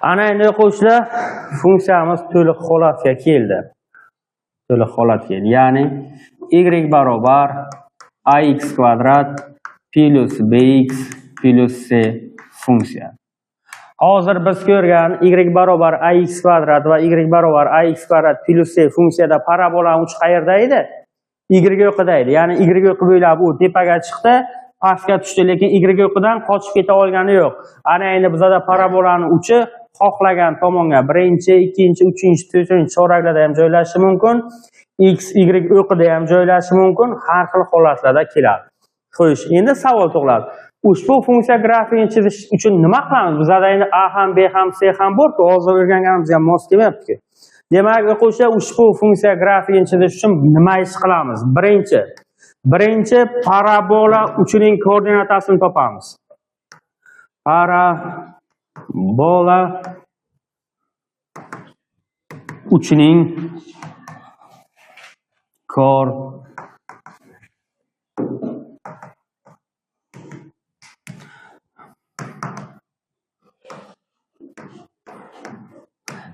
Ana endi o'quvchilar funksiyamiz to'liq holatga keldi. To'liq holatga keldi. Ya'ni y barobar ax kvadrat plus bx plus c funksiya. Hozir biz ko'rgan y barobar ax kvadrat va y barobar ax kvadrat plus c funksiyada parabolani uchi qayerda edi? Y o'qida edi. Ya'ni y o'qi bo'ylab u tepaga chiqdi, pastga tushdi, lekin y o'qidan qochib keta olgani yo'q. Ana endi bizda parabolani uchi xohlagan tomonga birinchi, ikkinchi, uchinchi, to'rtinchi choraklarda ham joylashishi mumkin. X, y o'qida ham joylashishi mumkin. Har xil holatlarda keladi. Xo'sh, endi savol tug'iladi. Ushbu funksiya grafikini chizish uchun nima qilamiz? Bizda endi a ham, b ham, c ham bor-ku, hozir o'rganganimizga mos kelmayapti-ku. Demak, o'quvchilar ushbu funksiya grafikini chizish uchun nima ish qilamiz? Birinchi parabola uchining koordinatasini topamiz. Parabola uchining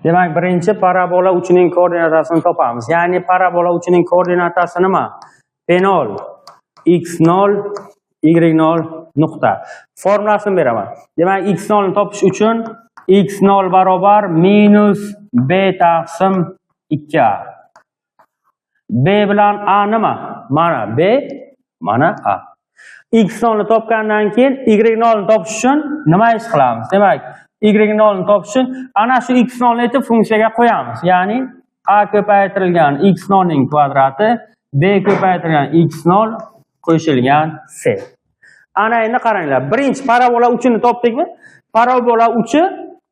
Demak, birinchi parabola uchining koordinatasini topamiz. Ya'ni parabola uchining koordinatasi nima? P0, x0, y0 nuqta. Formulasini beraman. Demak, x0 ni topish uchun x0 barobar minus b taqsim 2a. B bilan a nima? Mana b, mana a. x0 ni topgandan keyin y0 ni topish uchun nima ish qilamiz? Demak, y0 ni topish uchun ana shu x0 ni aytib funksiyaga qo'yamiz. Ya'ni a ko'paytirilgan x0 ning kvadrati, b ko'paytirilgan x0 qo'shilgan c. Ana endi qaranglar. Birinchi parabola uchini topdikmi? Parabola uchi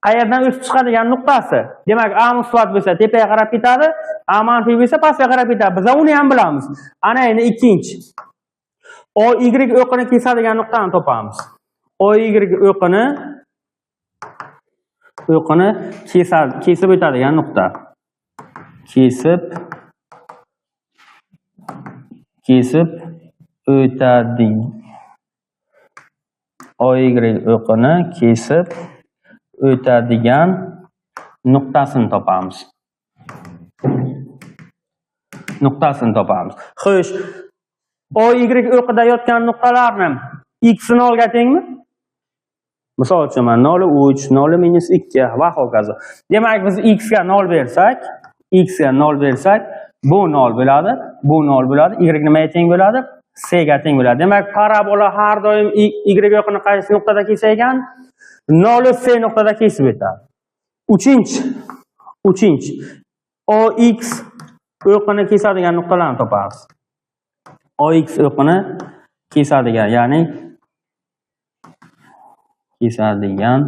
qayerdan o'sib chiqadigan nuqtasi. Demak, a musbat bo'lsa tepaga qarab ketadi, a manfiy bo'lsa pastga qarab ketadi. Biz uni ham bilamiz. Ana endi ikkinchi. O y o'qini kesadigan nuqtani topamiz. O y o'qini kesib o'tadigan nuqta. Kesib o'tadi. O y o'qini kesib o'tadigan nuqtasini topamiz. Xo'sh, O y o'qida yotgan nuqtalarni x 0 ga tengmi? Misol uchun 0,3, 0,-2 va hokazo. Demak, biz x ga 0 bersak, bu 0 bo'ladi, bu 0 bo'ladi, y nimaga teng bo'ladi? C ga teng bo'ladi. Demak, parabola har doim y o'qini qaysi nuqtada kelsa ekan, 0 C nuqtada kesib o'tadi. Uchinchi. O x o'qini kesadigan nuqtalarni topamiz. O x o'qini kesadigan, ya'ni kesadigan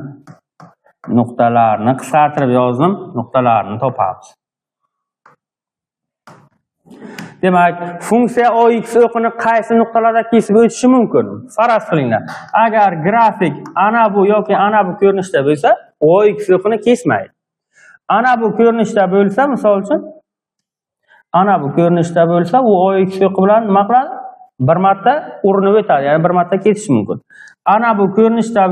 nuqtalarni qisqartirib yozdim, nuqtalarni topamiz. Demak, funksiya o x o'qini qaysi nuqtalarda kesib o'tishi mumkin? Faraz qilinglar. Agar grafik ana bu yoki ana bu ko'rinishda bo'lsa, o x o'qini kesmaydi. Ana bu ko'rinishda bo'lsa, misol uchun, ana bu ko'rinishda bo'lsa, u o x o'qi bilan nima qiladi? Bir marta urinib o'tadi, ya'ni bir marta kesishi mumkin. Ana bu ko'rinishda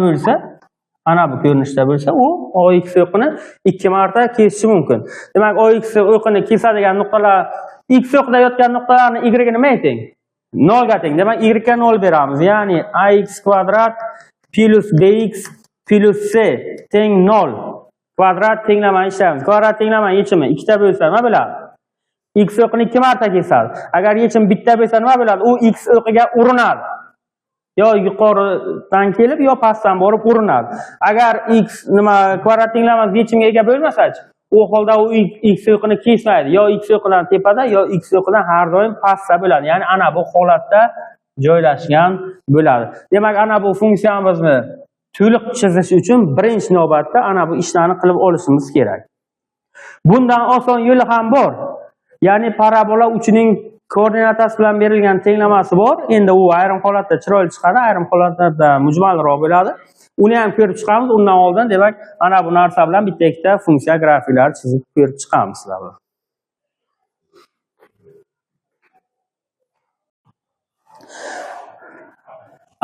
bo'lsa, u o x o'qini 2 marta kesishi mumkin. Demak, o x o'qini kesadigan nuqtalar, x o'qida yotgan nuqtalarni y nimaga teng? 0 ga teng. Demak, y ga 0 beramiz. Ya'ni ax kvadrat plus bx plus c teng 0. Kvadrat tenglamani ishlaymiz. Kvadrat tenglamani yechimi 2 ta bo'lsa nima bo'ladi? X o'qini 2 marta kesadi. Agar yechim bitta bo'lsa nima bo'ladi? U x o'qiga urinadi. Yo yuqoridan kelib, yo pastdan borib urinadi. Agar x kvadrat tenglamasi yechimga ega bo'lmasa-chi, u holda u x o'qini kesmaydi. Yo x o'qidan tepada, yo x o'qidan har doim pastda bo'ladi. Ya'ni ana bu holatda joylashgan bo'ladi. Demak, ana bu funksiyamizni to'liq chizish uchun birinchi navbatda ana bu ishlarni qilib olishimiz kerak. Bundan oson yo'li ham bor. Ya'ni parabola uchining koordinatasi bilan berilgan tenglamasi bor. Endi u ayrim holatda chiroyli chiqadi, ayrim holatlarda mujmalroq bo'ladi. Uni ham ko'rib chiqamiz. Undan oldin, demak, ana bu narsa bilan bitta-ikkita funksiya grafiklari chizib ko'rib chiqamiz sizlar bilan.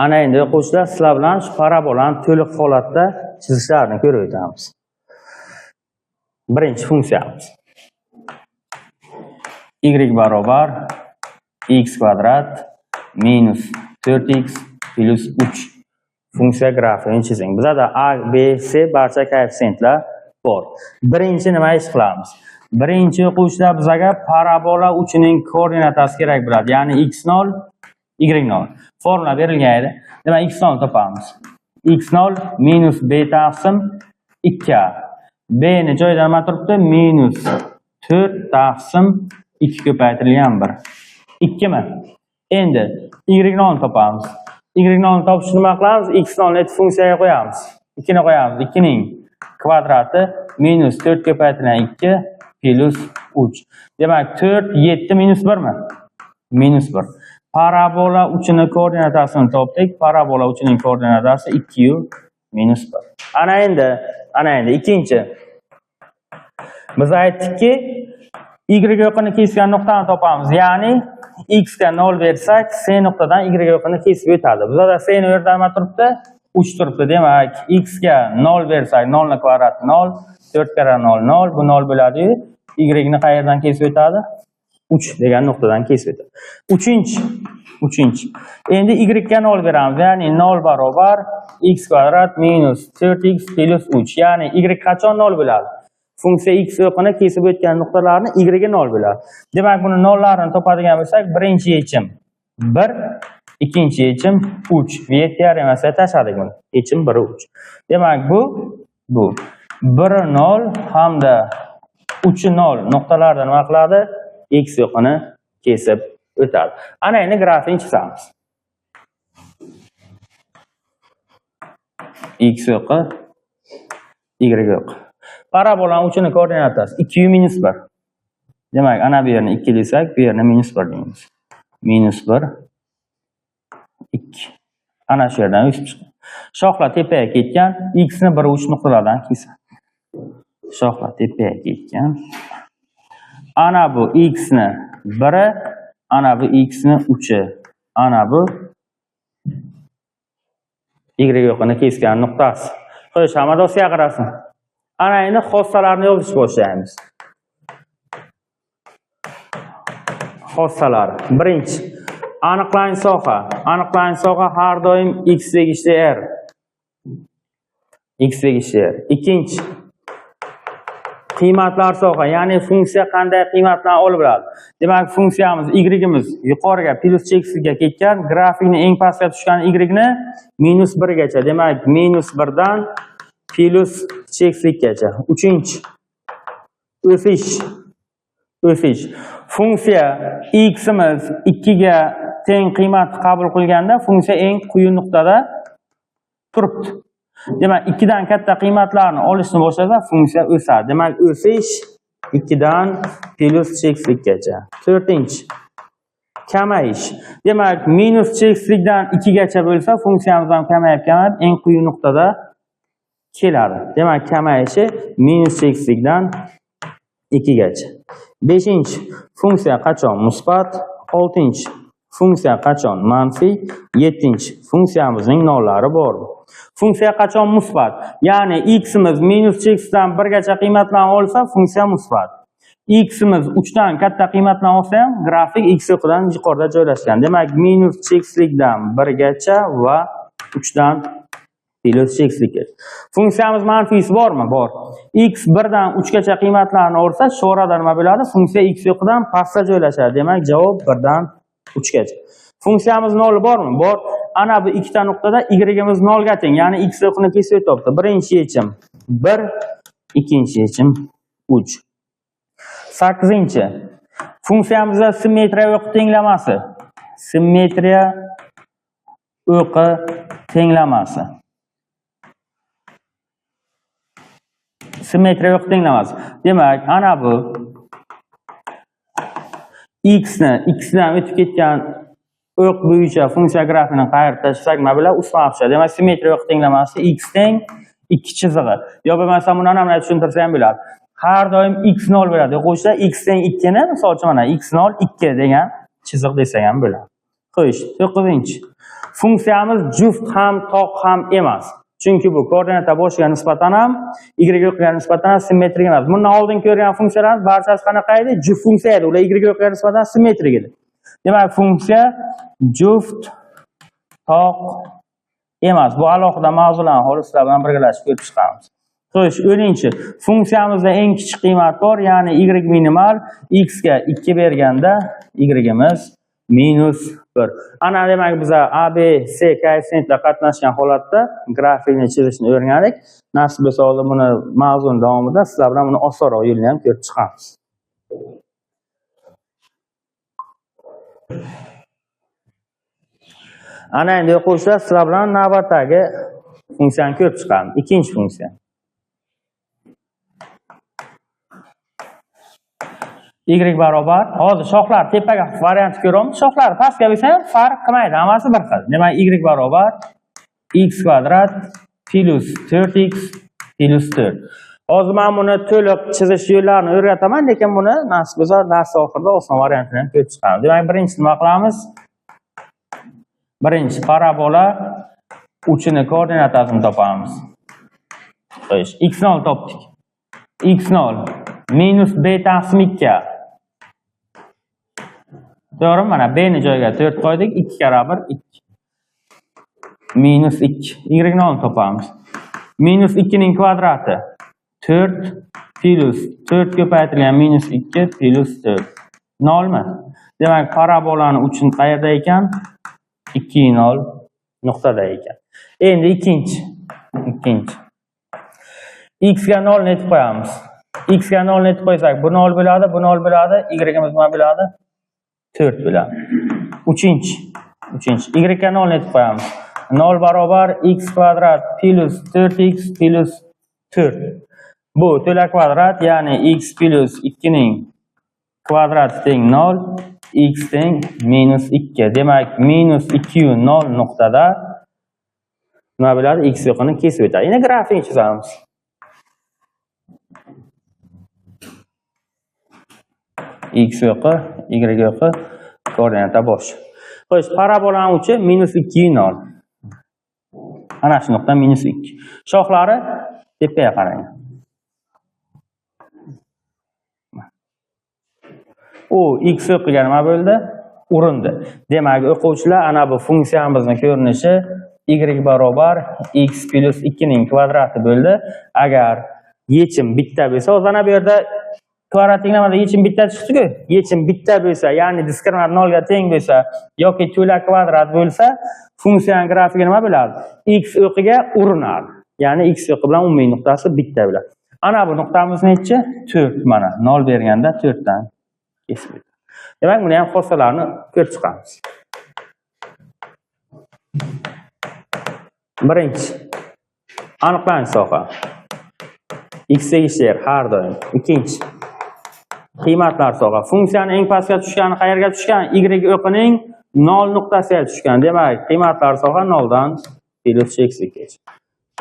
Ana endi o'quvchilar, sizlar bilan shu parabolani to'liq holatda chizishlarini ko'rib o'tamiz. birinchi funksiyamiz. Y barobar x kvadrat minus 4x plus 3 funksiya grafini chizing. Bizda a, b, c barcha koeffitsiyentlar bor. Birinchi nima ish qilamiz? Birinchi o'quvchilar bizga parabola uchining koordinatasi kerak bo'ladi. Ya'ni x0, y0. Formula berilgan edi. Demak, x0 topamiz. x0 minus b taqsim 2a. b ni joyidan nima turibdi? Minus 4 taqsim 2 ko'paytirilgan 1. 2 mi? Endi y0 topamiz. y0 topishni nima qilamiz? x0 ni funksiyaga qo'yamiz. 2 ni qo'yamiz. 2 ning kvadrati minus 4 ko'paytirilgan 2 plus 3. Demak 4 7 minus 1 mi? Minus 1. Parabola uchini koordinatasini topdik. Parabola uchining koordinatasi 2 minus 1. Ana endi ikkinchi. Biz aytdikki, y o'qini kesgan nuqtani topamiz. Ya'ni x ga 0 bersak, c nuqtadan y o'qini kesib o'tadi. Bizda c ni yerda nima turibdi? 3 turibdi. Demak, x ga 0 bersak, 0 ning kvadrati 0, 4 kara 0 0, bu 0 bo'ladi-yu, y ni qayerdan kesib o'tadi? 3 degan nuqtadan kesib o'tadi. Uchinchi. Endi y ga 0 beramiz. Ya'ni 0 barobar x kvadrat minus 4x plus 3. Ya'ni y qachon 0 bo'ladi? Funksiya x o'qini kesib o'tgan nuqtalarni y ga 0 bo'ladi. Demak, buni 0 larini topadigan bo'lsak, birinchi yechim 1, ikkinchi yechim 3. V teoremasiga tashladik buni. Yechim 1 3. Demak, bu 1 0 hamda 3 0 nuqtalardan nima qiladi? X o'qini kesib o'tadi. Ana endi grafini chizamiz. X o'qi, y o'qi. Parabola uchining koordinatasi 2 minus 1. Demak, ana bu yerni 2 desak, bu yerni minus 1 deymiz. Minus 1 2. Ana shu yerdan o'sib chiqadi. Shoxlar tepaga ketgan, x ni 1 3 nuqtalardan kesadi. Shoxlar tepaga ketgan. Ana bu x ni 1, ana bu x ni 3, ana bu y o'qini kesgan nuqtasi. Xo'sh, hamma dosiga qarasin. Ana endi xossalarni yozishni boshlaymiz. Xossalar. Birinchi, aniqlangan soha. Aniqlangan soha har doim x tegishli r. X tegishli r. Ikkinchi, qiymatlar soha, ya'ni funksiya qanday qiymatlarni olib beradi. Demak, funksiyamiz y'imiz yuqoriga plus cheksiga ketgan, grafikni eng pastga tushgan y'ni minus 1 gacha. Demak, minus 1 dan plus chekslikgacha. Uchinchi, o'sish. Funksiya x'imiz 2 ga teng qiymat qabul qilganda funksiya eng quyi nuqtada turibdi. Demak, 2 dan katta qiymatlarni olishni boshlasa funksiya o'sadi. Demak, o'sish 2 dan plus chekslikgacha. To'rtinchi, kamayish. Demak, minus chekslikdan 2 gacha bo'lsa, funksiyamiz ham kamayib eng quyi nuqtada keladi. Demak, kamayishi minus chekslikdan 2 gacha. 5. Funksiya qachon musbat? 6. Funksiya qachon manfiy? 7. Funksiyamizning nollari bor. Funksiya qachon musbat? Ya'ni x'imiz minus cheksdan 1 gacha qiymatlarni olsa, funksiya musbat. X'imiz 3 dan katta qiymatlarni olsa ham, grafik x o'qidan yuqorida joylashgan. Demak, minus chekslikdan 1 gacha va 3 dan plus chekslikgacha. Funksiyamiz manfiysi bormi? Bor. X 1 dan 3 gacha qiymatlarni olsa, sho'rada nima bo'ladi? Funksiya x o'qidan pastga joylashadi. Demak, javob 1 dan 3 gacha. Funksiyamiz 0 bormi? Bor. Ana bu ikkita nuqtada y'imiz 0 ga teng, ya'ni x o'qini kesib o'tibdi. Birinchi yechim 1, ikkinchi yechim 3. 8. Funksiyamizda simmetriya o'qi tenglamasi. Simmetriya o'qi tenglamasi. Simmetriya o'qi tenglamasi. Demak, ana bu x dan o'tib ketgan o'q bo'yicha funksiya grafini qayerda tashlasak nima bo'ladi? Ustma tushadi. Demak, simmetriya o'qi tenglamasi x teng 2 chizig'i. Yo bo'lmasa buni ham tushuntirsa ham bo'ladi. Har doim x 0 bo'ladi. O'quvchilar x teng 2 ni, misol uchun mana x 0 2 degan chiziq desak ham bo'ladi. Xo'sh, 9. Funksiyamiz juft ham toq ham emas. Chunki bu koordinata boshiga nisbatan ham, y yo'qiga nisbatan ham simmetrik emas. Bundan oldin ko'rgan funksiyalarimiz barchasi qanaqa edi? Juft funksiya edi. Ular y yo'qiga nisbatan simmetrik edi. Demak, funksiya juft toq emas. Bu alohida mavzularni holi sizlar bilan birgalashib ko'rib chiqamiz. Xo'sh, 10-chi. Funksiyamizda eng kichik qiymat bor, ya'ni y minimal x ga 2 berganda y'imiz -1. Ana demak biz A, B, C koeffitsiyentlar qatnashgan holatda grafikni chizishni o'rgandik. Nasib bo'lsa, hozir buni mavzuning davomida sizlar bilan buni osonroq yo'lini ham ko'rib chiqamiz. Ana endi o'quvchilar, sizlar bilan navbatdagi funksiyani ko'rib chiqamiz. Ikkinchi funksiya. Y barobar, hozir shoxlar tepaga variant ko'ramiz. Shoxlar pastga bo'lsa ham farq qilmaydi, hammasi bir xil. Demak, y barobar x kvadrat plus 4x plus 4. Hozir men buni to'liq chizish yo'llarini o'rgataman, lekin buni nasib bo'lsa dars oxirida oson variantini ham ko'rib chiqamiz. Demak, birinchi nima qilamiz? Birinchi parabola uchini koordinatasini topamiz. Xo'sh, x0 topdik. x0 minus b taqsim 2. To'g'rimi? Mana b ni joyiga 4 qo'ydik, 2 karra 1 2. Minus 2. Y0 topamiz. Minus 2 ning kvadrati 4 plus 4 ko'paytirilgan minus 2 plus 4. 0 mi? Demak, parabolani uchun qayerda ekan? 2 0 nuqtada ekan. Endi ikkinchi. X ga 0 netib qo'yamiz. X ga 0 netib qo'ysak, bu 0 bo'ladi, bu 0 bo'ladi, y'imiz nima bo'ladi? 4 bo'ladi. Uchinchi. Y ga 0 netib qo'yamiz. 0 barobar x kvadrat plus 4x plus 4. Bu to'la kvadrat, ya'ni x plus 2 ning kvadrati teng 0, x teng minus 2. Demak, minus 2 0 nuqtada nima bo'ladi? X yo'qini kesib o'tadi. Endi grafikni chizamiz. X yo'qi, y yo'qi, koordinata bosh. Xo'sh, parabolani uchi minus 2 0. Ana shu nuqta minus 2. Shoxlari tepaga qarang. U x yo'qiga nima bo'ldi? Urindi. Demak, o'quvchilar, ana bu funksiyamizning ko'rinishi y barobar x plus 2 ning kvadrati bo'ldi. Agar yechim bitta bo'lsa, o'zana bu yerda kvadrat tenglamada yechim bitta chiqdi-ku. Yechim bitta bo'lsa, ya'ni diskriminant 0 ga teng bo'lsa yoki to'la kvadrat bo'lsa, funksiyaning grafigi nima bo'ladi? X o'qiga urinadi. Ya'ni x o'qi bilan umumiy nuqtasi bitta bo'ladi. Ana bu nuqtamiz nechi? 4 mana. 0 berganda 4 dan kesib o'tadi. Demak, buni ham xossalarini ko'rib chiqamiz. Birinchi. Aniqlanish soha. X tegishli yer har doim. Ikkinchi. Qiymatlar soha. Funksiyani eng pastga tushgani qayerga tushgan? Y o'qining 0 nuqtasiga tushgan. Demak, qiymatlar soha 0 dan plus xgacha.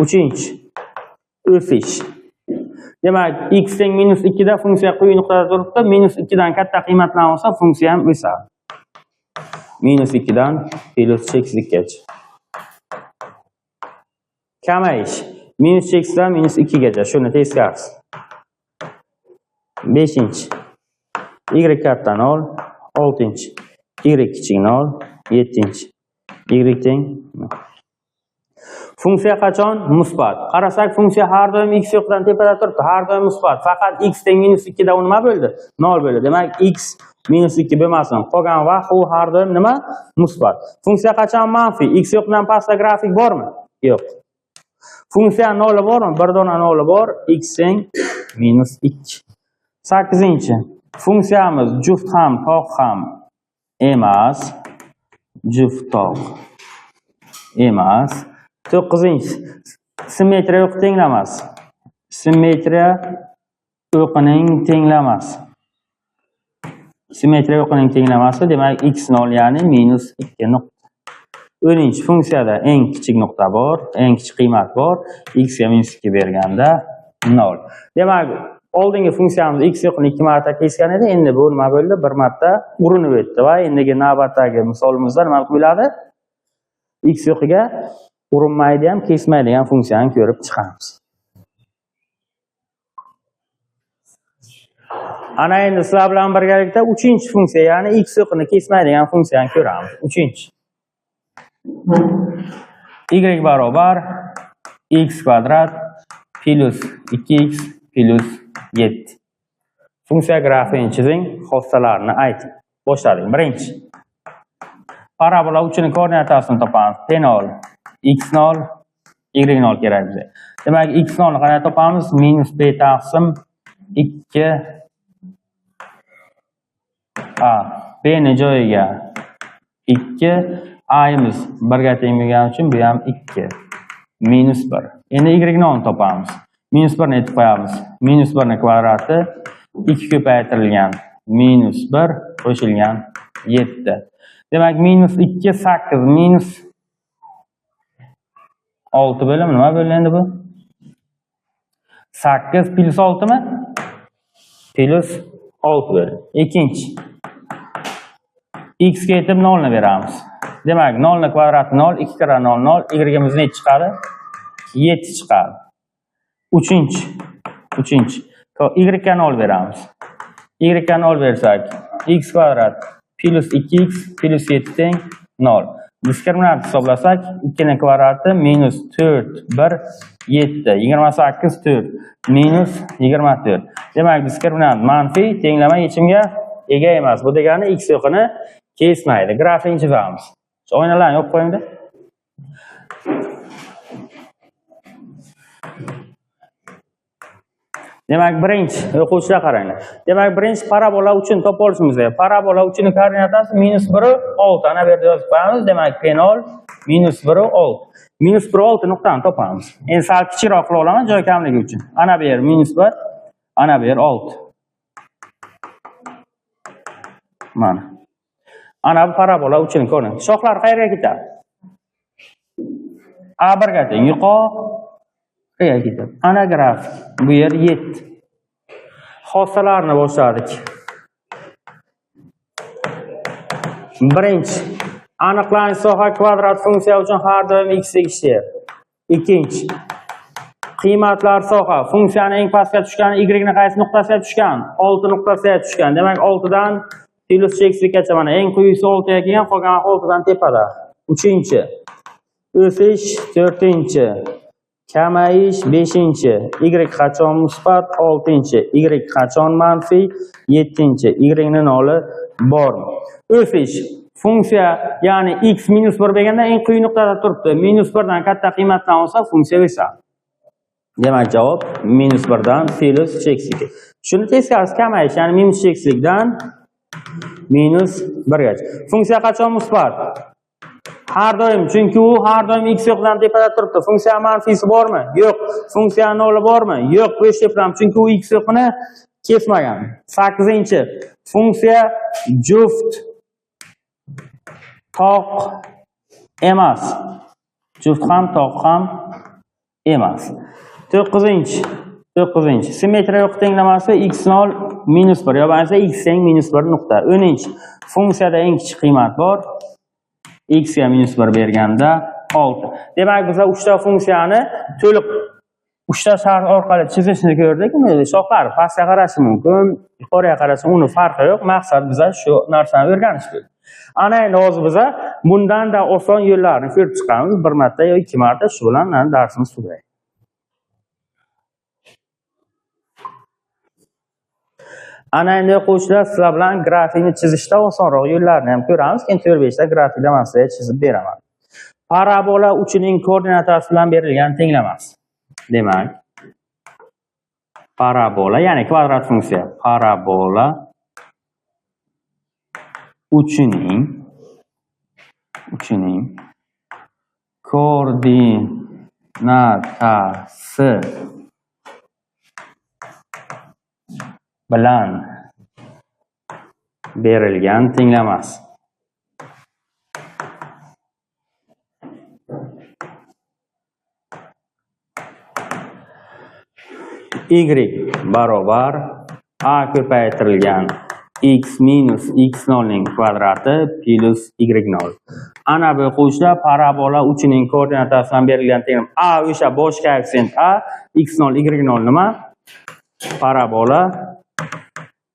Uchinchi. O'sish. Demak, x teng minus 2 da funksiya quyi nuqtada turibdi. Minus 2 dan katta qiymatlar olsa, funksiya ham o'sadi. Minus 2 dan plus xgacha. Kamayish. Minus x dan minus 2 gacha. Shuni teskarsi. 5-chi. Y katta 0. 6-chi. Y kichik 0. 7-chi. Y teng 0. Funksiya qachon? Musbat. Qarasak, funksiya har doim x yo'qdan tepada turibdi. Har doim musbat. Faqat x teng minus 2 da u nima bo'ldi? 0 bo'ldi. Demak, x minus 2 bo'lmasin. Qolgan vaqt u har doim nima? Musbat. Funksiya qachon manfiy? X yo'qdan pastda grafik bormi? Yo'q. Funksiya 0 bormi? Bir dona 0 bor. X teng minus 2. 8-chi. Funksiyamiz juft ham, toq ham emas. Juft toq emas. 9-chi. Simmetriya o'qi tenglamas. Simmetriya o'qining tenglamasi. Simmetriya o'qining tenglamasi, demak x0 ya'ni minus 2 nuqta. 10-chi. Funksiyada eng kichik nuqta bor, eng kichik qiymat bor. X ga minus 2 berganda 0. Demak, oldingi funksiyamiz x yo'qini 2 marta kesgan edi. Endi bu nima bo'ldi? Bir marta urinib o'tdi va endigi navbatdagi misolimizda nima bo'ladi? X yo'qiga urinmaydi ham, kesmaydigan funksiyani ko'rib chiqamiz. Ana endi sizlar bilan birgalikda 3-funksiya, ya'ni x o'qini kesmaydigan funksiyani ko'ramiz. 3. Y barobar x kvadrat plus 2x plus 7. Funksiya grafini chizing, xossalarini ayting. Boshladik. Birinchi. Parabola uchining koordinatasini topamiz. P0, x0, y0 kerak bizga. Demak, x0 ni qanday topamiz? Minus p taqsim 2 a. P ni joyiga 2, a'imiz 1 ga teng bo'lgani uchun bu ham 2. Minus 1. Endi y0 ni topamiz. Minus 1 ni aytib qo'yamiz. Minus 1 ni kvadrati 2 ko'paytirilgan minus 1 qo'shilgan 7. Demak, minus 2 8 minus 6 bo'ladimi? Nima bo'ladi endi bu? 8 plus 6 mi? Plus 6 bo'ladi. Ikkinchi. X ga yetib 0 ni beramiz. Demak, 0 ni kvadrati 0, 2 kira 0 0, y-imiz ne chiqadi? 7 chiqadi. Uchinchi. Y ga 0 beramiz. Y ga 0 bersak, x kvadrat plus 2x plus 7 teng 0. Diskriminant hisoblasak, 2 ni kvadrati minus 4, 1, 7, 28, 4, minus 24. Demak, diskriminant manfiy, tenglama yechimga ega emas. Bu degani x o'qini kesmaydi. Grafini chizamiz. Oynalarni yopib qo'yingda. Demak, birinchi o'quvchilar qaranglar. Demak, birinchi parabola uchun topa olishimiz kerak. Parabola uchining koordinatasi minus 1, 6. Ana bu yerda yozib qo'yamiz. Demak, P0 minus 1, 6. Minus 1, 6 nuqtani topamiz. Endi sal kichikroq qilib olaman joy kamligi uchun. Ana bu yer minus 1, ana bu yer 6. Mana. Ana bu parabola uchining koordinatasi. Shoxlar qayerga ketadi? A1 ga teng, yuqoriga ketadi. Ana grafik. Bu yer 7. Xossalarni boshladik. Birinchi. Aniqlanish soha kvadrat funksiya uchun har doim x tegishli. Ikkinchi. Qiymatlar soha funksiyaning eng pastga tushgan y ni qaysi nuqtasiga tushgan? 6 nuqtasiga tushgan. Demak, 6 dan plus chekisgacha mana eng quyisi 6 ga kelgan, qolgan 6 dan tepada. 3. O'sish 4. Kamayish 5. Y qachon musbat 6. Y qachon manfiy 7. Y ni noli bormi? O'sish funksiya, ya'ni x minus 1 bo'lganda eng quyi nuqtada turibdi. Minus 1 dan katta qiymatdan olsa funksiya o'sadi. Demak, javob minus 1 dan plus chekislik. Shuni teskarisi kamayish, ya'ni minus chekislikdan minus 1 gacha. Funksiya qachon musbat? Har doim, chunki u har doim x yo'qdan tepada turibdi. Funksiya manfiysi bormi? Yo'q. Funksiya noli bormi? Yo'q. Bu ishlayapman, chunki u x yo'qni kesmagan. 8. Funksiya juft toq emas. Juft ham toq ham emas. 9. Simmetriya yo'q tenglamasi x0 minus 1 yoki bo'lmasa x teng minus 1 nuqta. 10. Funksiyada eng kichik qiymat bor. X ga minus 1 berganda 6. Demak, biz 3 ta funksiyani to'liq 3 ta shart orqali chizishni ko'rdik. Shoxlari pastga qarashi mumkin, yuqoriga qarashi, uni farqi yo'q. Maqsad biza shu narsani o'rganish bo'ldi. Ana endi hozir biza bundan-da oson yo'llarni ko'rib chiqamiz. Bir marta yoki 2 marta shu bilan darsimiz tugaydi. Ana endi o'quvchilar, sizlar bilan grafikni chizishda osonroq yo'llarni ham ko'ramiz. Keyin 4-5 ta grafikda men sizlarga chizib beraman. Parabola uchining koordinatasi bilan berilgan tenglamasi. Demak, parabola, ya'ni kvadrat funksiya. Parabola uchining koordinatasi bilan berilgan tenglamasi. Y barobar a ko'paytirilgan x minus x0 ning kvadrati plus y0. ana bu qo'shla parabola uchining koordinatasidan berilgan tenglam a o'sha bosh koeffitsient a x0 y0 nima? Parabola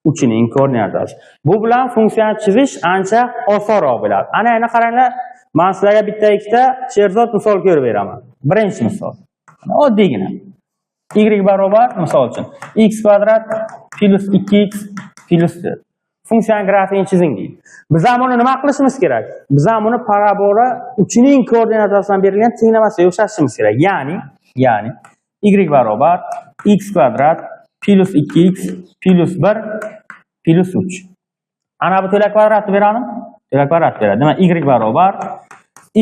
uchining koordinatasi. Bu bilan funksiyani chizish ancha osonroq bo'ladi. Ana endi qaranglar, men sizlarga bitta ikkita sherzod misol ko'rib beraman. Birinchi misol. Oddiygina. Y barobar misol uchun x kvadrat plus 2x plus 4. Funksiyaning grafikini chizing deydi. Biz ham buni nima qilishimiz kerak? Biz ham buni parabola uchining koordinatasidan berilgan tenglamasiga o'xshatishimiz kerak. Ya'ni y barobar x kvadrat plus 2x plus 1 plus 3. Ana bu to'la kvadratni beradi. To'la kvadrat beradi. Demak y barobar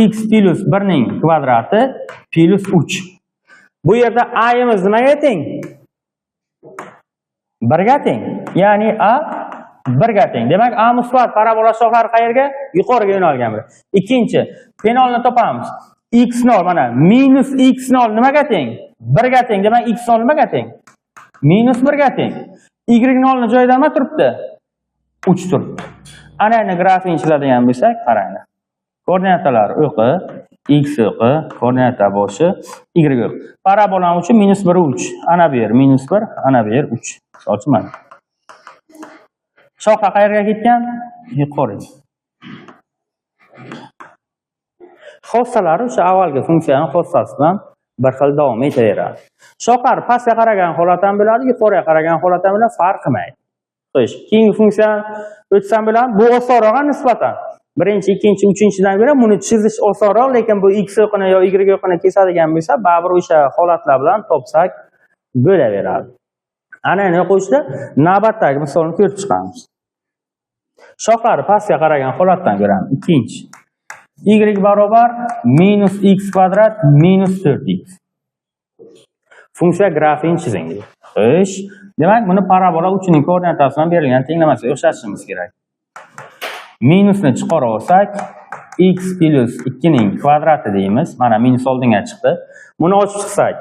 x plus 1 ning kvadrati plus 3. Bu yerda a'imiz nimaga teng? 1 ga teng. Ya'ni a 1 ga teng. Demak a musbat parabola shoxlari qayerga? Yuqoriga yo'nalgan. Ikkinchi, penolni topamiz. x0 mana minus x0 nimaga teng? 1 ga teng. Demak x0 nimaga teng? Minus 1 ga teng. y0 ni joyida nima turibdi? 3 turibdi. Ana endi grafikni chizadigan bo'lsak, qaranglar. Koordinatalar o'qi, x o'qi, koordinata boshi, y o'qi. Parabola uchun minus 1 3. Ana bu yer minus 1, ana bu yer 3. Sochman. Shoxlar qayerga ketgan? Yuqoriga. Xossalari o'sha avvalgi funksiyaning xossasi bilan bir xil davom etaveradi. Shoxlar pastga qaragan holatdan bo'ladi, yuqoriga qaragan holatdan bo'ladi, farq qilmaydi. Xo'sh, keyingi funksiyani o'tsam bilan bu osonroq nisbatan. Birinchi, ikkinchi, uchinchidan ko'ra buni chizish osonroq, lekin bu x o'qini yo y o'qini kesadigan bo'lsa, baribir o'sha holatlar bilan topsak bo'laveradi. Ana endi qo'shda navbatdagi misolni ko'rib chiqamiz. Shoxlari pastga qaragan holatdan ko'ramiz. Ikkinchi. Y barobar minus x kvadrat minus 4x. Funksiya grafikini chizing. Xo'sh, demak buni parabola uchining koordinatasidan berilgan tenglamasiga o'xshatishimiz kerak. Minusni chiqarib olsak, x plus 2 ning kvadrati deymiz. Mana minus oldinga chiqdi. Buni ochib chiqsak,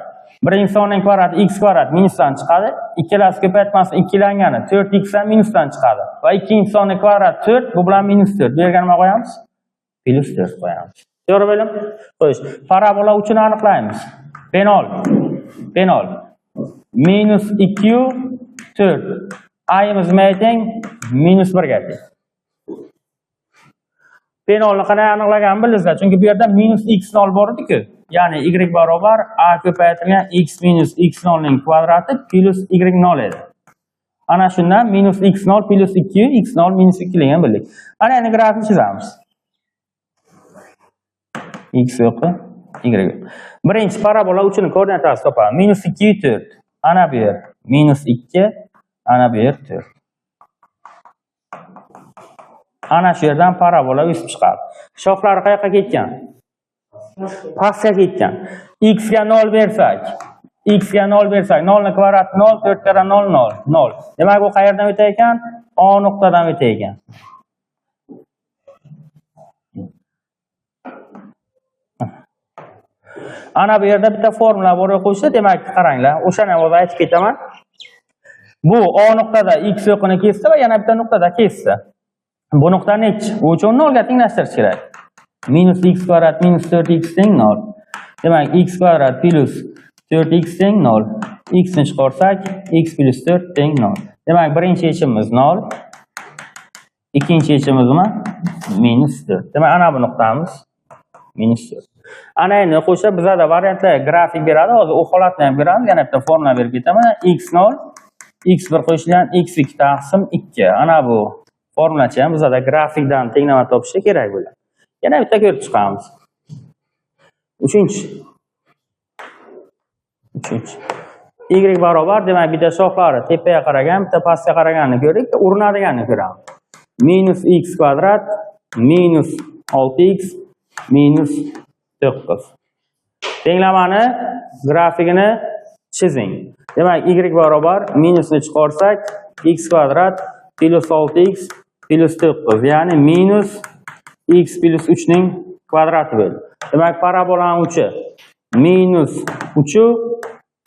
birinchi sonning kvadrati x kvadrat minusdan chiqadi. Ikkalasi ko'paytmasi ikkilangani 4x dan minusdan chiqadi. Va ikkinchi sonning kvadrati 4, bu bilan minus 4. Bu yerga nima qo'yamiz? Plus 4 qo'yamiz. To'g'ri bo'lim? Xo'sh, parabola uchini aniqlaymiz. Penol. Minus 2 4. A'imiz nimaga teng? Minus 1 ga teng. Penolni qanday aniqlagan bilasizlar? Chunki bu yerda minus x0 bor edi-ku. Ya'ni y barobar a ko'paytirilgan x minus x0 ning kvadrati plus y0 edi. Ana shundan minus x0 plus 2 x0 minus 2 degan bildik. Ana endi grafikni chizamiz. X o'qi, y o'qi. Birinchi parabola uchining koordinatasi topamiz. Minus 2 4. Ana bu yer minus 2, ana bu yer 4. Ana shu yerdan parabola o'sib chiqadi. Shoxlari qayerga ketgan? Pastga ketgan. X ga 0 bersak, 0 ning kvadrati 0, 4 kara 0 0. Demak bu qayerdan o'tar ekan? A nuqtadan o'tar ekan. Ana bu yerda bitta formula bor qo'ysa, demak qaranglar, o'shani o'zi aytib ketaman. Bu A nuqtada x o'qini kesdi va yana bitta nuqtada kesdi. Bu nuqta nechi? Bu uchun 0 ga tenglashtirish kerak. Minus x kvadrat minus 4x teng 0. Demak x kvadrat plus 4x teng 0. X ni chiqarsak x plus 4 teng 0. Demak birinchi yechimimiz 0. Ikkinchi yechimimiz nima? Minus 4. Demak ana bu nuqtamiz minus 4. Ana endi qo'shsa bizda variantlar grafik beradi. Hozir u holatni ham beramiz. Yana bitta formula berib ketaman. x0 x1 qo'shilgan x2 taqsim 2. Ana bu formulachi ham bizda grafikdan tenglama topishga kerak bo'ladi. Yana bitta ko'rib chiqamiz. Uchinchi. Y barobar, demak bitta shoxlari tepaga qaragan, bitta pastga qaraganini ko'rdik, urinadiganini ko'ramiz. Minus x kvadrat minus 6x minus 9. Tenglamani grafikini chizing. Demak y barobar minusni chiqarsak x kvadrat plus 6x plus 9, ya'ni minus x plus 3 ning kvadrati bo'ldi. Demak parabolani uchi minus 3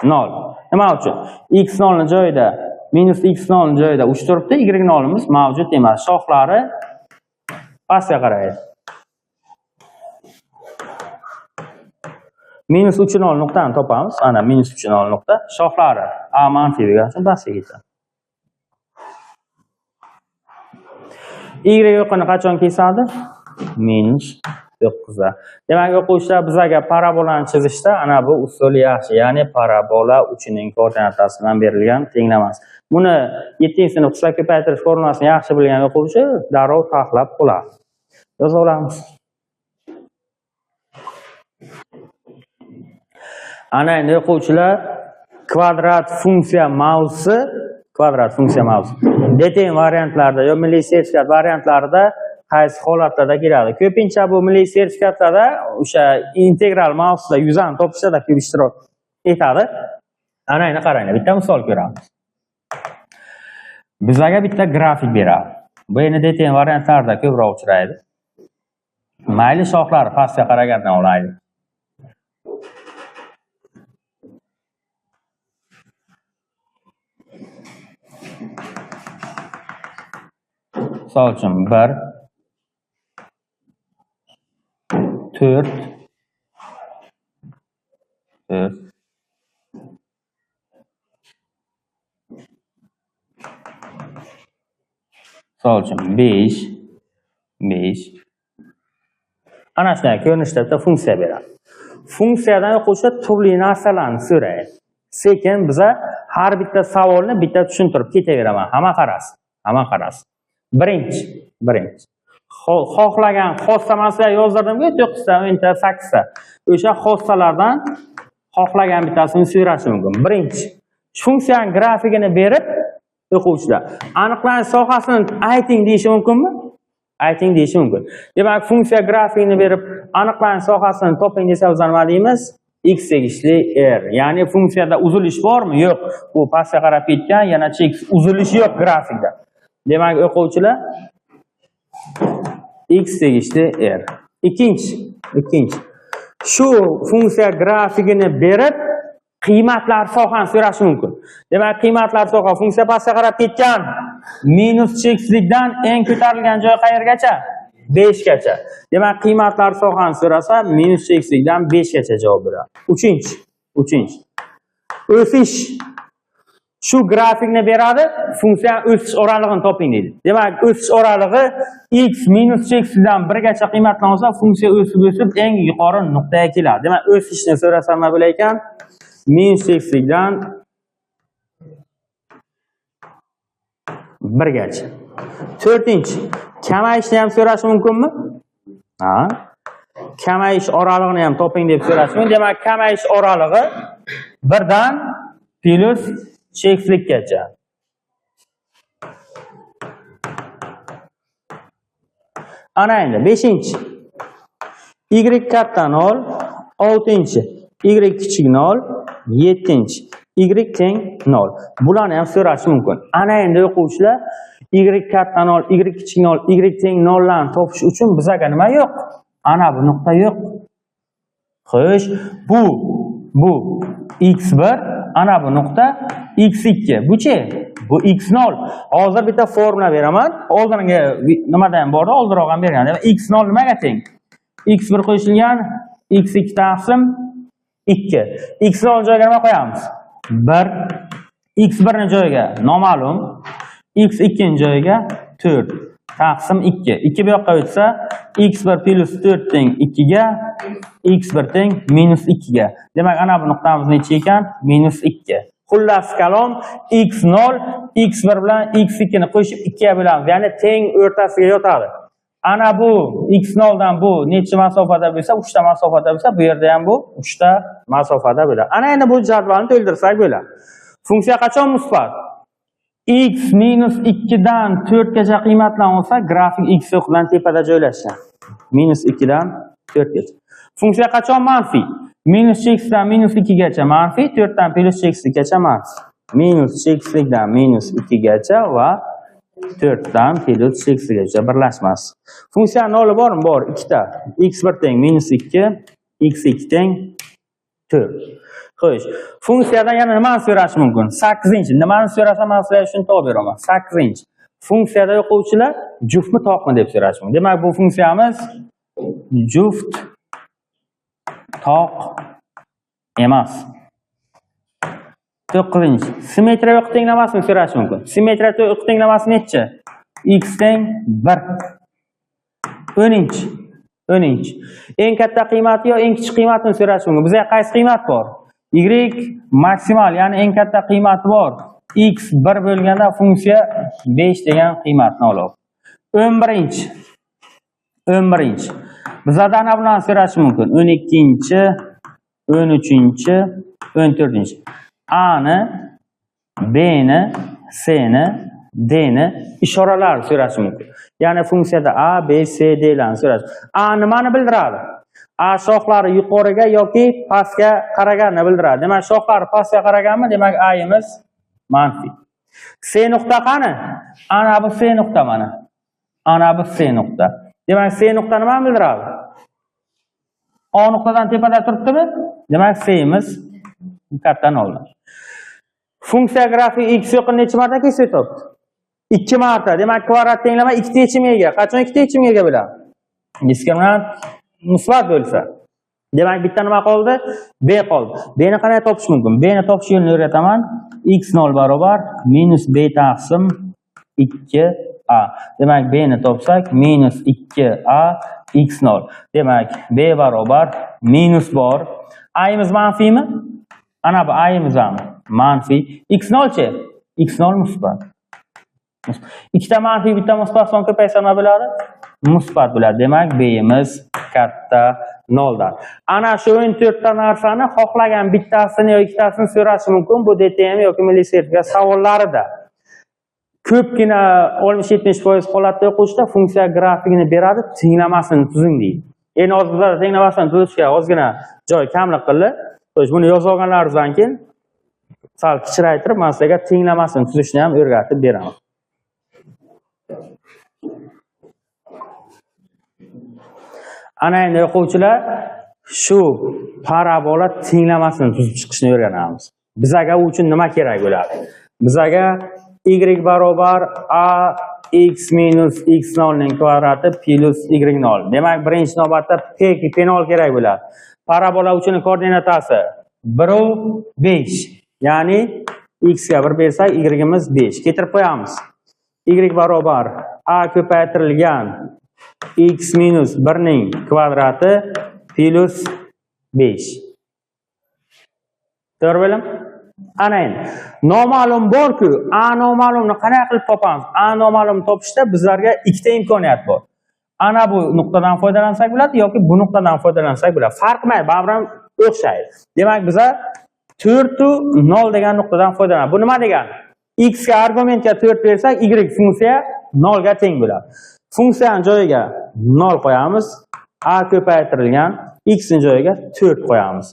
0. Nima uchun? x0 ning joyida minus x0 ning joyida 3 turibdi, y0imiz mavjud emas. Shoxlari pastga qaraydi. minus 3,0 nuqtani topamiz. Ana minus 3,0 nuqta. Shoxlari A manfiy degan uchun pastga ketadi. Y yo'qini qachon kesadi? Minus 9 da. Demak, o'quvchilar bizlarga parabolani chizishda ana bu usul yaxshi. Ya'ni parabola uchining koordinatasi bilan berilgan tenglamasi. Buni 7-sinf qisqa ko'paytirish formulasini yaxshi bilgan o'quvchi darrov tahlab qo'ladi. Yoza olamiz. Ana endi o'quvchilar kvadrat funksiya mavzusi deten variantlarda yo milliy sertifikat variantlarida qaysi holatlarda keladi? Ko'pincha bu milliy sertifikatlarda o'sha integral mavzusida yuzani topishda ko'p ishtirok etadi. Ana endi qarang, bitta misol ko'ramiz. Bizlarga bitta grafik beradi. Bu endi deten variantlarda ko'proq uchraydi. Mayli shoxlari pastga qaragandan olaylik. Misol uchun 1 4 misol uchun 5 ana shunday ko'rinishda bitta funksiya beradi. Funksiyadan o'quvchilar turli narsalarni so'raydi. Sekin biza har bitta savolni bitta tushuntirib ketaveraman. Hamma qarasi. Birinchi. Xohlagan xossa masala yozdirdim-ku 9 ta, 10 ta, 8 ta. O'sha xossalardan xohlagan bittasini so'rash mumkin. Birinchi. Funksiyaning grafikini berib o'quvchilar aniqlanish sohasini ayting deyish mumkinmi? Ayting deyish mumkin. Demak, funksiya grafikini berib aniqlanish sohasini toping desa biz nima deymiz? X tegishli R. Ya'ni funksiyada uzilish bormi? Yo'q. Bu pastga qarab ketgan, yana chek uzilish yo'q grafikda. Demak, o'quvchilar X tegishli R. Ikkinchi. Shu funksiya grafikini berib qiymatlar sohani so'rash mumkin. Demak, qiymatlar soha funksiya pastga qarab ketgan. Minus cheksizlikdan eng ko'tarilgan joy qayergacha? 5 gacha. Demak, qiymatlar sohani so'rasa, minus cheksizlikdan 5 gacha javob beradi. Uchinchi. O'sish. Shu grafikni beradi, funksiya o'sish oralig'ini toping deydi. Demak, o'sish oralig'i x minus cheksizlikdan 1 gacha qiymatlansa, funksiya o'sib eng yuqori nuqtaga keladi. Demak, o'sishni so'rasam nima bo'lar ekan? Minus cheksizlikdan 1 gacha. To'rtinchi, kamayishni ham so'rash mumkinmi? Kamayish oralig'ini ham toping deb so'rash mumkin. Demak, kamayish oralig'i 1 dan plus cheksizlikgacha. Ana endi 5-chi. Y katta 0, 6-chi. Y kichik 0, 7-chi. Y teng 0. Bularni ham so'rash mumkin. Ana endi o'quvchilar Y katta 0, Y kichik 0, Y teng 0 larni topish uchun bizga nima yo'q? Ana bu nuqta yo'q. Xo'sh, bu x1, ana bu nuqta x2. Bu-chi? Bu x0. Hozir bitta formula beraman. Oldingi nimadan bordi? Oldinroq ham bergan. X0 nimaga teng? x1 qo'shilgan x2 taqsim 2. X0 joyiga nima qo'yamiz? 1. X1 ni joyiga noma'lum. X2 ni joyiga 4. Taqsim 2. 2 bu yoqqa o'tsa x1 plus 4 teng 2 ga, x1 teng minus 2 ga. Demak, ana bu nuqtamiz necha ekan? Minus 2. Xullas kalom x0, x1 bilan x2 ni qo'shib 2 ga bo'lamiz. Ya'ni teng o'rtasiga yotadi. Ana bu x0 dan bu necha masofada bo'lsa, 3 ta masofada bo'lsa, bu yerda ham bu 3 ta masofada bo'ladi. Ana endi bu jadvalni to'ldirsak bo'ladi. Funksiya qachon musbat? X minus 2 dan 4 gacha qiymatlansa, grafik x bilan tepada joylashgan. Minus 2 dan 4 gacha. Funksiya qachon manfiy? Minus cheksizlikdan minus 2 gacha manfiy, 4 dan plus cheksizlikgacha manfiy. Minus cheksizlikdan minus 2 gacha va 4 dan plus cheksizlikgacha birlashmasi. Funksiya noli bormi? Bor, 2 ta. X1 teng minus 2, x2 teng 4. Xo'sh, funksiyadan yana nimani so'rash mumkin? 8-chi. Nimani so'rasam, men sizlarga shuni topib beraman. 8-chi. Funksiyada o'quvchilar juftmi toqmi deb so'rash mumkin. Demak, bu funksiyamiz juft toq emas. 9. Simmetriya yo'q tenglamasini so'rash mumkin. Simmetriya yo'q tenglamasi necha? X teng 1. 10. Eng katta qiymati yo eng kichik qiymatini so'rash mumkin. Bizga qaysi qiymat bor? Y maksimal, ya'ni eng katta qiymati bor. X 1 bo'lganda funksiya 5 degan qiymatni oladi. 11. Bizdan bundan so'rash mumkin. 12, 13, 14. A ni, B ni, C ni, D ni ishoralar so'rash mumkin. Ya'ni funksiyada A, B, C, D larni so'rash. A nimani bildiradi? A shoxlari yuqoriga yoki pastga qaraganini bildiradi. Demak, shoxlari pastga qaraganmi? Demak, A'imiz manfiy. C nuqta qani? Ana bu C nuqta mana. Ana bu C nuqta. Demak, C nuqta nimani bildiradi? A nuqtadan tepada turibdimi? Demak, C'imiz katta 0. Funksiya grafik x yo'qini necha marta kesib topdi? 2 marta. Demak, kvadrat tenglama 2 ta yechimga ega. Qachon 2 ta yechimga ega bo'ladi? Diskriminant musbat bo'lsa. Demak, bitta nima qoldi? B qoldi. B ni qanday topish mumkin? B ni topish yo'lini o'rgataman. X0 barobar minus B taqsim 2A. Demak, B ni topsak minus 2A X0. Demak, B barobar minus bor. A'imiz manfiymi? Ana bu A'imiz ham manfiy. X0-chi? X0 musbat. Ikkita manfiy, bitta musbat so'ng ko'paysa nima bo'ladi? Musbat bo'ladi. Demak, B'imiz katta 0 dan. Ana shu 14 ta narsani xohlagan bittasini yoki ikkitasini so'rash mumkin. Bu DTM yoki milliy sertifikat savollarida. Ko'pgina 60-70% holatda o'quvchilar funksiya grafikini beradi, tenglamasini tuzing deydi. Endi hozir bizlar tenglamasini tuzishga ozgina joy kamlik qildi. Buni yozib olganlaringizdan keyin sal kichraytirib, men sizlarga tenglamasini tuzishni ham o'rgatib beraman. Ana endi o'quvchilar shu parabola tenglamasini tuzib chiqishni o'rganamiz. Bizga u uchun nima kerak bo'ladi? Bizga y barobar a x minus x0 ning kvadrati plus y0. Demak, birinchi navbatda p0 kerak bo'ladi. Parabola uchun koordinatasi 1, 5. Ya'ni x ga 1 bersak, y-imiz 5. Keltirib qo'yamiz. Y barobar a ko'paytirilgan x minus 1 ning kvadrati plus 5. To'g'ri bo'ldimi? Ana endi noma'lum bor-ku, a noma'lumni qanday qilib topamiz? A noma'lumni topishda bizlarga ikkita imkoniyat bor. Ana bu nuqtadan foydalansak bo'ladi yoki bu nuqtadan foydalansak bo'ladi. Farq qilmaydi, baribir o'xshaydi. Demak, biza 4 u 0 degan nuqtadan foydalanamiz. Bu nima degani? X ga argumentga 4 bersak, y funksiya 0 ga teng bo'ladi. Funksiyaning joyiga 0 qo'yamiz. A ko'paytirilgan x ning joyiga 4 qo'yamiz.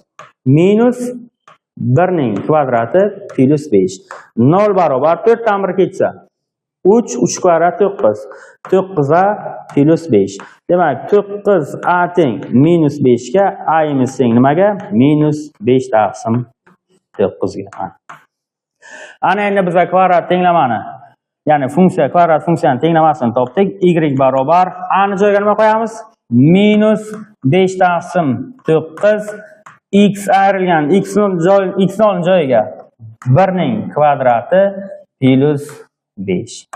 Minus 1 ning kvadrati plus 5. 0 barobar 4 dan 1 ketsa 3, 3 kvadrat 9. 9a plus 5. Demak, 9a teng minus 5 ga, a'imiz teng nimaga? Minus 5 taqsim 9 ga. Ana endi biz kvadrat tenglamani, ya'ni funksiya kvadrat funksiyani tenglamasini topdik. Y barobar a ni joyiga nima qo'yamiz? Minus 5 taqsim 9. X ayrilgan x0 joyiga 1 ning kvadrati plus 5.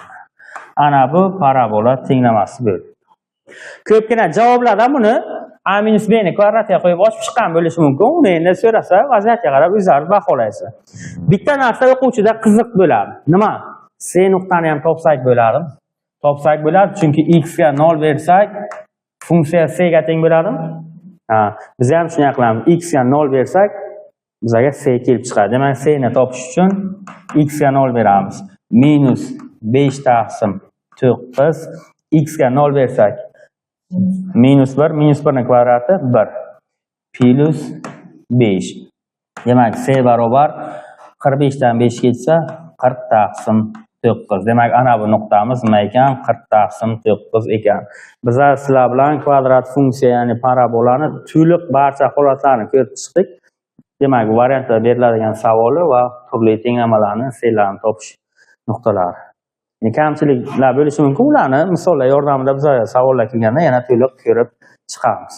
Ana bu parabola tenglamasi bo'ldi. Ko'pgina javoblarda buni a minus b ni kvadratiga qo'yib ochib chiqqan bo'lishi mumkin. Uni endi so'rasa, vaziyatga qarab o'zlari baholaysiz. Bitta narsa o'quvchida qiziq bo'ladi. Nima? C nuqtani ham topsak bo'ladi. Topsak bo'ladi, chunki x ga 0 bersak, funksiya c ga teng bo'ladimi? Biz ham shunday qilamiz. X ga 0 bersak, bizga c kelib chiqadi. Demak, c ni topish uchun x ga 0 beramiz. Minus 5 taqsim 9. X ga 0 bersak, minus 1 ni kvadrati 1. Plus 5. Demak, c barobar 45 dan 5 ketsa, 40 taqsim 9. Demak, ana bu nuqtamiz nima ekan? 40 taqsim 9 ekan. Bizlar sizlar bilan kvadrat funksiya, ya'ni parabolani to'liq barcha holatlarini ko'rib chiqdik. Demak, variantda beriladigan savoli va turli tenglamalarni, C'larni topish nuqtalari. Kamchiliklar bo'lishi mumkin. Ularni misollar yordamida bizga savollar kelganda yana to'liq ko'rib chiqamiz.